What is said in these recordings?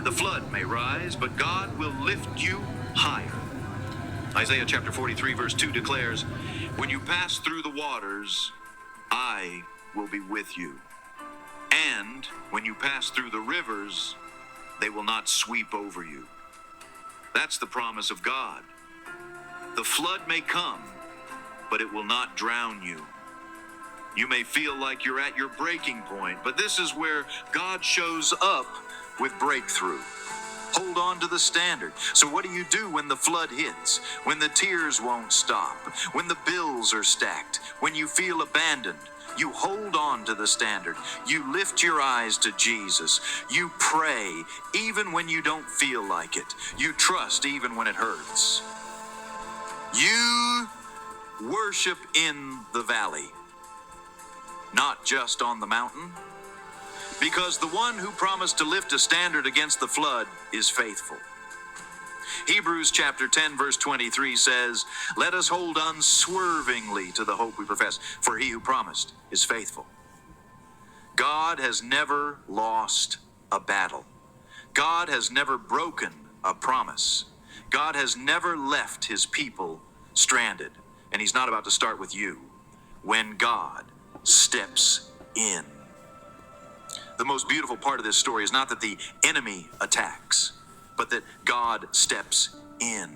The flood may rise, but God will lift you higher. Isaiah chapter 43 verse 2 declares, when you pass through the waters, I will be with you. And when you pass through the rivers, they will not sweep over you. That's the promise of God. The flood may come, but it will not drown you. You may feel like you're at your breaking point, but this is where God shows up with breakthrough. Hold on to the standard. So what do you do when the flood hits? When the tears won't stop? When the bills are stacked? When you feel abandoned? You hold on to the standard. You lift your eyes to Jesus. You pray even when you don't feel like it. You trust even when it hurts. You worship in the valley, not just on the mountain, because the one who promised to lift a standard against the flood is faithful. Hebrews chapter 10 verse 23 says, let us hold unswervingly to the hope we profess, for he who promised is faithful. God has never lost a battle. God has never broken a promise. God has never left his people stranded, and he's not about to start with you when God steps in. The most beautiful part of this story is not that the enemy attacks, but that God steps in.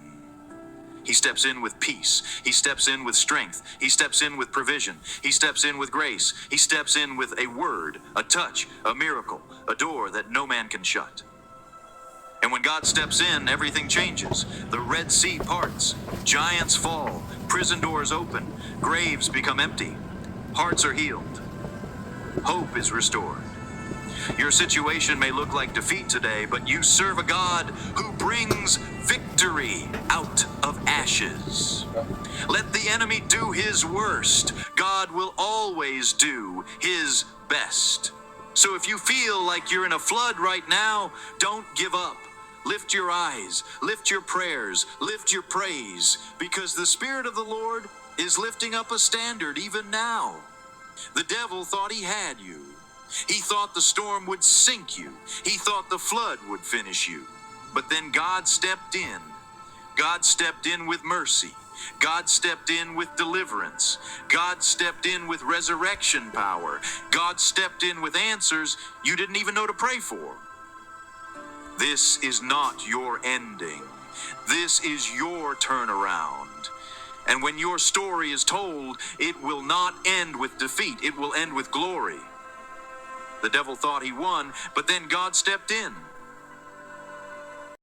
He steps in with peace. He steps in with strength. He steps in with provision. He steps in with grace. He steps in with a word, a touch, a miracle, a door that no man can shut. And when God steps in, everything changes. The Red Sea parts, giants fall, prison doors open, graves become empty, hearts are healed, hope is restored. Your situation may look like defeat today, but you serve a God who brings victory out of ashes. Let the enemy do his worst. God will always do his best. So if you feel like you're in a flood right now, don't give up. Lift your eyes, lift your prayers, lift your praise, because the Spirit of the Lord is lifting up a standard even now. The devil thought he had you. He thought the storm would sink you. He thought the flood would finish you. But then God stepped in. God stepped in with mercy. God stepped in with deliverance. God stepped in with resurrection power. God stepped in with answers you didn't even know to pray for. This is not your ending. This is your turnaround. And when your story is told, it will not end with defeat. It will end with glory. The devil thought he won, but then God stepped in.